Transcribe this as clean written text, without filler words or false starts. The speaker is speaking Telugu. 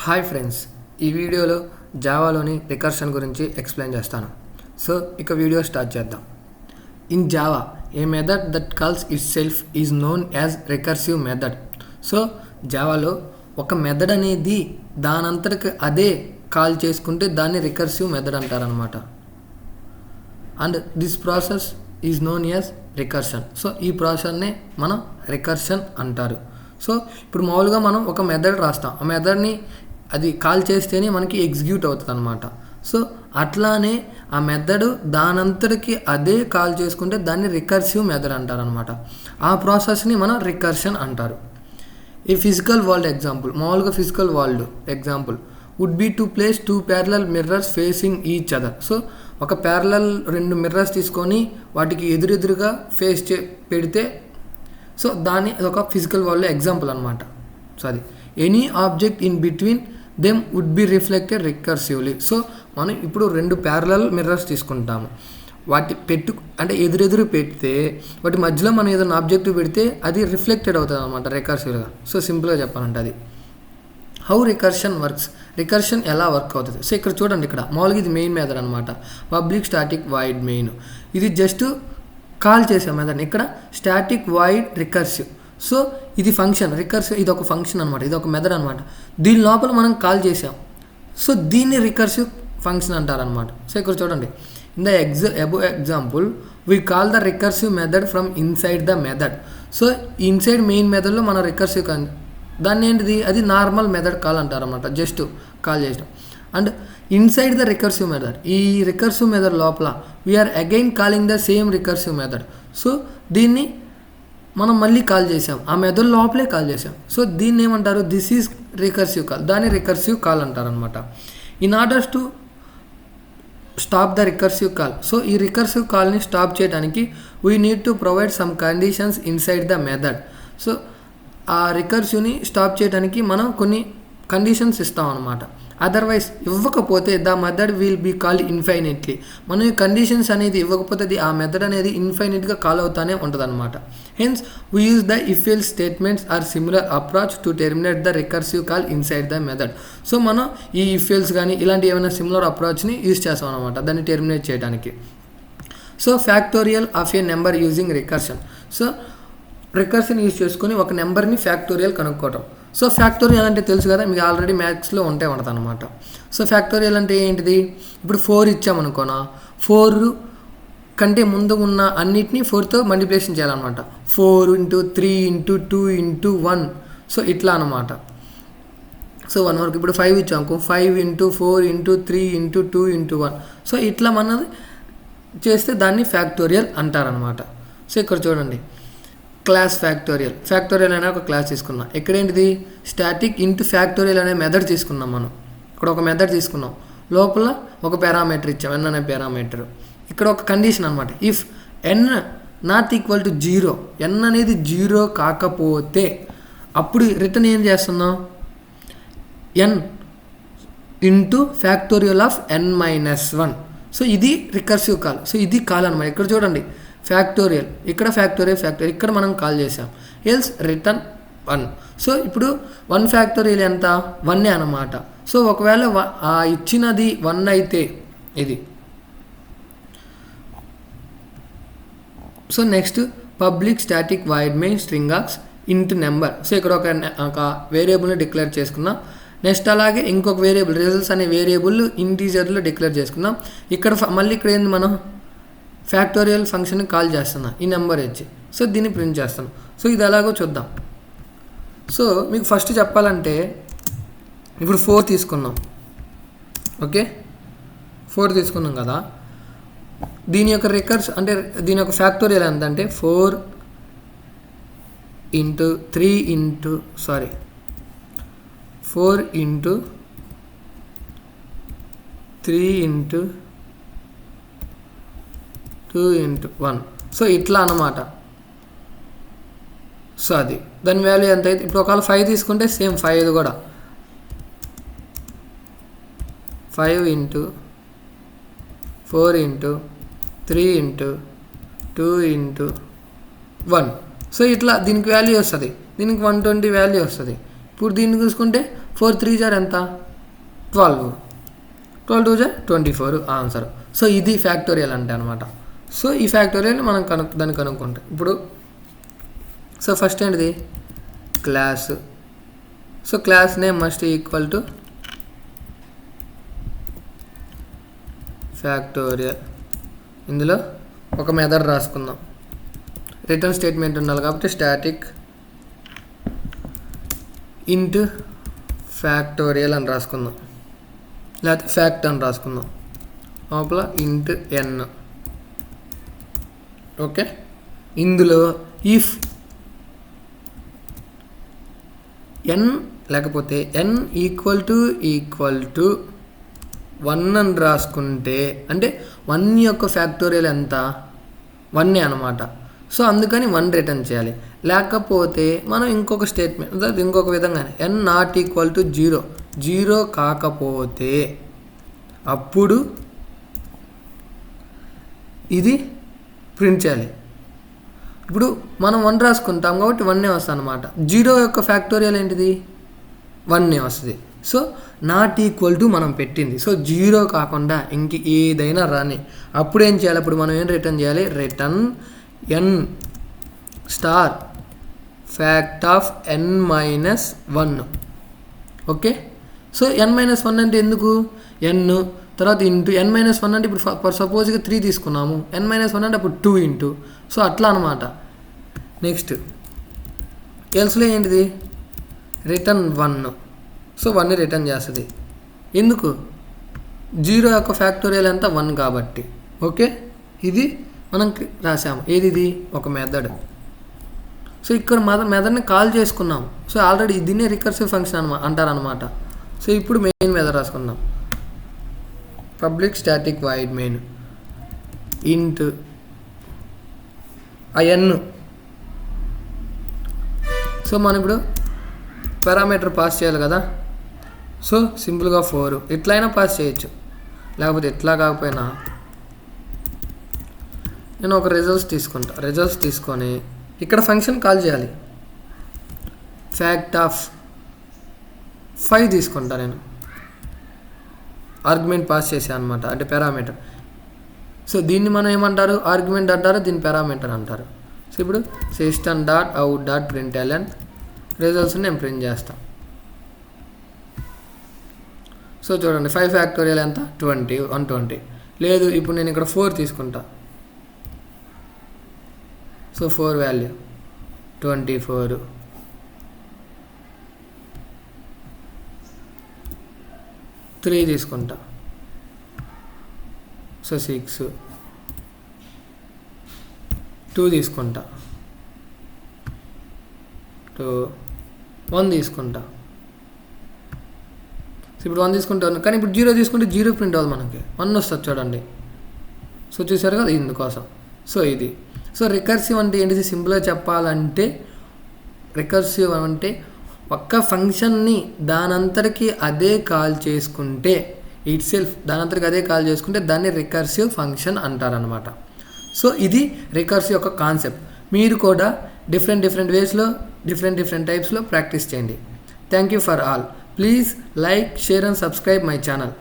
హాయ్ ఫ్రెండ్స్, ఈ వీడియోలో జావాలోని రికర్షన్ గురించి ఎక్స్ప్లెయిన్ చేస్తాను. సో ఇక వీడియో స్టార్ట్ చేద్దాం. In Java a method that calls itself is known as recursive method. So జావాలో ఒక మెథడ్ అనేది దానంతటికి అదే కాల్ చేసుకుంటే దాన్ని రికర్సివ్ మెథడ్ అంటారనమాట. And this process is known as recursion. So ఈ ప్రాసెస్నే మనం రికర్షన్ అంటారు. సో ఇప్పుడు మామూలుగా మనం ఒక మెథడ్ రాస్తాం, ఆ మెథడ్ని అది కాల్ చేస్తేనే మనకి ఎగ్జిక్యూట్ అవుతుంది అనమాట. సో అట్లానే ఆ మెథడ్ దానంతటికి అదే కాల్ చేసుకుంటే దాన్ని రికర్సివ్ మెథడ్ అంటారనమాట. ఆ ప్రాసెస్ని మనం రికర్షన్ అంటారు. ఈ ఫిజికల్ వరల్డ్ ఎగ్జాంపుల్, మామూలుగా physical world example would be to place 2 parallel mirrors facing each other. So ఒక ప్యారలల్ 2 మిర్రర్స్ తీసుకొని వాటికి ఎదురెదురుగా పెడితే సో దాన్ని అదొక ఫిజికల్ వరల్డ్ ఎగ్జాంపుల్ అనమాట. సో అది any object in between them would be reflected recursively. So మనం ఇప్పుడు 2 ప్యారలల్ మిర్రర్స్ తీసుకుంటాము, వాటి అంటే ఎదురెదురు పెడితే వాటి మధ్యలో మనం ఏదైనా ఆబ్జెక్ట్ పెడితే అది రిఫ్లెక్టెడ్ అవుతుంది అనమాట రికర్సివ్గా. సో సింపుల్గా చెప్పాలంటే అది హౌ రికర్షన్ వర్క్స్. రికర్షన్ ఎలా వర్క్ అవుతుంది? సో ఇక్కడ చూడండి, ఇక్కడ మామూలుగా ఇది మెయిన్ మెథడ్ అనమాట, పబ్లిక్ స్టాటిక్ వాయిడ్ మెయిన్. ఇది జస్ట్ కాల్ చేసే మెథడ్. ఇక్కడ స్టాటిక్ వాయిడ్ రికర్సివ్. సో ఇది ఫంక్షన్ రికర్సివ్, ఇది ఒక ఫంక్షన్ అనమాట, ఇది ఒక మెథడ్ అనమాట. దీని లోపల మనం కాల్ చేసాం, సో దీన్ని రికర్సివ్ ఫంక్షన్ అంటారనమాట. సో ఇక్కడ చూడండి, in the above example we call the recursive method from inside the method. So inside main మెథడ్లో మనం రికర్సివ్ దాన్ని ఏంటిది, అది నార్మల్ మెథడ్ కాల్ అంటారనమాట, జస్ట్ కాల్ చేసాం. And inside the recursive method, ఈ రికర్సివ్ మెథడ్ లోపల we are again calling the same recursive method. So దీన్ని మనం మళ్ళీ కాల్ చేసాం, ఆ మెథడ్ లోపలే కాల్ చేసాం. సో దీన్ని ఏమంటారు, దిస్ ఈజ్ రికర్సివ్ కాల్, దాన్ని రికర్సివ్ కాల్ అంటారనమాట. In orders to stop the recursive call, so ఈ రికర్సివ్ కాల్ని స్టాప్ చేయడానికి we need to provide some conditions inside the method. So ఆ రికర్సివ్ని స్టాప్ చేయడానికి మనం కొన్ని కండిషన్స్ ఇస్తాం అనమాట. అదర్వైజ్ ఇవ్వకపోతే the method will be called infinitely. మనం ఈ కండిషన్స్ అనేది ఇవ్వకపోతే ఆ మెథడ్ అనేది ఇన్ఫైనిట్గా కాల్ అవుతానే ఉంటుంది అనమాట. Hence we use the if else statements or similar approach to terminate the recursive call inside the method. So మనం ఈ ఇఫ్ ఎల్స్ కానీ ఇలాంటి ఏమైనా సిమిలర్ అప్రోచ్ని యూజ్ చేస్తాం అనమాట దాన్ని టెర్మినేట్ చేయడానికి. So factorial of A number using recursion. So recursion use చేసుకొని ఒక నెంబర్ని ఫ్యాక్టోరియల్ కనుక్కోవటం. సో ఫ్యాక్టోరియల్ అంటే తెలుసు కదా, మీకు ఆల్రెడీ మ్యాథ్స్లో ఉంటుంది అనమాట. సో ఫ్యాక్టోరియల్ అంటే ఏంటిది, ఇప్పుడు 4 ఇచ్చామనుకోనా, 4 కంటే ముందు ఉన్న అన్నిటినీ 4తో మల్టిప్లికేషన్ చేయాలన్నమాట. 4 × 3 × 2 × 1. సో ఇట్లా అనమాట. సో 1 వరకు ఇప్పుడు 5 ఇచ్చాము, 5 × 4 × 3 × 2 × 1. సో ఇట్లా మనం చేస్తే దాన్ని ఫ్యాక్టోరియల్ అంటారనమాట. సో ఇక్కడ చూడండి, క్లాస్ ఫ్యాక్టోరియల్. ఫ్యాక్టోరియల్ అనే ఒక క్లాస్ తీసుకున్నాం. ఇక్కడేంటిది, స్టాటిక్ ఇంటూ ఫ్యాక్టోరియల్ అనే మెథడ్ తీసుకున్నాం. మనం ఇక్కడ ఒక మెథడ్ తీసుకున్నాం, లోపల ఒక పారామీటర్ ఇచ్చాం, n అనే పారామీటర్. ఇక్కడ ఒక కండిషన్ అనమాట, if n not equal to 0, n అనేది 0 కాకపోతే అప్పుడు రిటర్న్ ఏం చేస్తున్నాం, n into factorial of n-1. So ఇది రికర్సివ్ కాల్. సో ఇది కాల్ అనమాట. ఇక్కడ చూడండి, ఫ్యాక్టోరియల్, ఇక్కడ ఫ్యాక్టోరియల్, ఇక్కడ మనం కాల్ చేసాం, ఎల్స్ రిటర్న్ 1. సో ఇప్పుడు 1 ఫ్యాక్టోరియల్ ఎంత, 1 అనమాట. సో ఒకవేళ ఇచ్చినది 1 అయితే ఇది. So next public static void main string of ఇంట్ నెంబర్. సో ఇక్కడ ఒక వేరియబుల్ని డిక్లేర్ చేసుకున్నాం. నెక్స్ట్ అలాగే ఇంకొక వేరియబుల్ రిజల్ట్స్ అనే వేరియబుల్ ఇంటీజర్లో డిక్లేర్ చేసుకున్నాం. ఇక్కడ మళ్ళీ ఇక్కడ ఏంది, మనం ఫ్యాక్టోరియల్ ఫంక్షన్ కాల్ చేస్తున్నా ఈ నెంబర్ ఇచ్చి. సో దీన్ని ప్రింట్ చేస్తాను. సో ఇది ఎలాగో చూద్దాం. సో మీకు ఫస్ట్ చెప్పాలంటే ఇప్పుడు 4 తీసుకున్నాం, ఓకే, 4 తీసుకున్నాం కదా. దీని యొక్క రికర్స్ అంటే దీని యొక్క ఫ్యాక్టోరియల్ ఎంత అంటే 4 × 3 × 2 × 1. సో ఇట్లా అన్నమాట. సో అది దాని వాల్యూ ఎంత అయితే, ఇప్పుడు ఒకవేళ 5 తీసుకుంటే సేమ్ 5 కూడా 5 × 4 × 3 × 2 × 1. సో ఇట్లా దీనికి వాల్యూ వస్తుంది, దీనికి 120 వాల్యూ వస్తుంది. ఇప్పుడు దీన్ని చూసుకుంటే 4 3 జార్ ఎంత 12, 12 2 జార్ 24 ఆన్సర్. సో ఇది ఫ్యాక్టోరియల్ అంటే అనమాట. సో ఈ ఫ్యాక్టోరియల్ మనం దాన్ని కనుక్కుంటాం ఇప్పుడు. సో ఫస్ట్ ఏంటిది class. So class name must equal to factorial. ఇందులో ఒక మెథడ్ రాసుకుందాం. రిటర్న్ స్టేట్మెంట్ ఉండాలి కాబట్టి స్టాటిక్ ఇంట్ ఫ్యాక్టోరియల్ అని రాసుకుందాం, లేకపోతే ఫ్యాక్ట్ అని రాసుకుందాం. లోపల ఇంట్ ఎన్. ఓకే, ఇందులో ఇఫ్ ఎన్ లేకపోతే ఎన్ ఈక్వల్ టు 1 అని రాసుకుంటే అంటే 1 యొక్క ఫ్యాక్టోరియల్ ఎంత 1 అనమాట. సో అందుకని 1 రిటర్న్ చేయాలి. లేకపోతే మనం ఇంకొక స్టేట్మెంట్ ఇంకొక విధంగానే ఎన్ నాట్ ఈక్వల్ టు 0 కాకపోతే అప్పుడు ఇది ప్రింట్ చేయాలి. ఇప్పుడు మనం 1 రాసుకుంటాం కాబట్టి 1 వస్తుంది అనమాట. 0 యొక్క ఫ్యాక్టోరియల్ ఏంటిది 1 వస్తుంది. సో నాట్ ఈక్వల్ టు మనం పెట్టింది. సో 0 కాకుండా ఇంక ఏదైనా రాని అప్పుడు ఏం చేయాలి, అప్పుడు మనం ఏం రిటర్న్ చేయాలి, return n star fact of n-1. Okay, so n-1 అంటే ఎందుకు n తర్వాత ఇంటూ n-1 అంటే ఇప్పుడు ఫర్ సపోజ్గా 3 తీసుకున్నాము, n-1 అంటే అప్పుడు 2 ఇంటూ. సో అట్లా అనమాట. నెక్స్ట్ ఎల్స్లో ఏంటిది రిటర్న్ 1. సో 1 రిటర్న్ చేస్తుంది. ఎందుకు 0 యొక్క ఫ్యాక్టోరియల్ అంతా 1 కాబట్టి. ఓకే, ఇది మనం రాసాము. ఏది ఒక మెథడ్. సో ఇక్కడ మెథడ్ని కాల్ చేసుకున్నాం. సో ఆల్రెడీ దీన్నే రికర్సివ్ ఫంక్షన్ అంటారనమాట. సో ఇప్పుడు మెయిన్ మెథడ్ రాసుకుందాం. Public static void main int n. So మనం ఇప్పుడు పారామీటర్ పాస్ చేయాలి కదా. సో సింపుల్గా 4 ఎట్లయినా పాస్ చేయొచ్చు, లేకపోతే ఎట్లా కాకపోయినా నేను ఒక రిజల్ట్స్ తీసుకొని ఇక్కడ ఫంక్షన్ కాల్ చేయాలి. ఫ్యాక్ట్ ఆఫ్ 5 తీసుకుంటా నేను. ఆర్గ్యుమెంట్ పాస్ చేసాను అనమాట, అంటే పారామీటర్. సో దీన్ని మనం ఏమంటారు, ఆర్గ్యుమెంట్ అంటారు, దీన్ని పారామీటర్ అంటారు. సో ఇప్పుడు system.out.println రిజల్ట్స్ని నేను ప్రింట్ చేస్తాను. సో చూడండి 5 ఫ్యాక్టోరియల్ ఎంత 120. లేదు ఇప్పుడు నేను ఇక్కడ 4 తీసుకుంటా. So 4 value 24. 3 తీసుకుంటా. సో 6. 2 తీసుకుంటా. 2. 1 తీసుకుంటా. సో ఇప్పుడు 1 తీసుకుంటాను, కానీ ఇప్పుడు 0 తీసుకుంటే 0 ప్రింట్ అవ్వాలి, మనకి 1 వస్తుంది చూడండి. సో చూసారు కదా ఇందుకోసం. సో ఇది. సో రికర్సివ్ అంటే ఏంటిది, సింపుల్గా చెప్పాలంటే రికర్సివ్ అంటే ఒక్క ఫంక్షన్ని దానంతరికి అదే కాల్ చేసుకుంటే దానంతరికి అదే కాల్ చేసుకుంటే దాన్ని రికర్సివ్ ఫంక్షన్ అంటారనమాట. సో ఇది రికర్సివ్ యొక్క కాన్సెప్ట్. మీరు కూడా డిఫరెంట్ వేస్లో డిఫరెంట్ టైప్స్లో ప్రాక్టీస్ చేయండి. Thank you for all. Please like, share and subscribe my channel.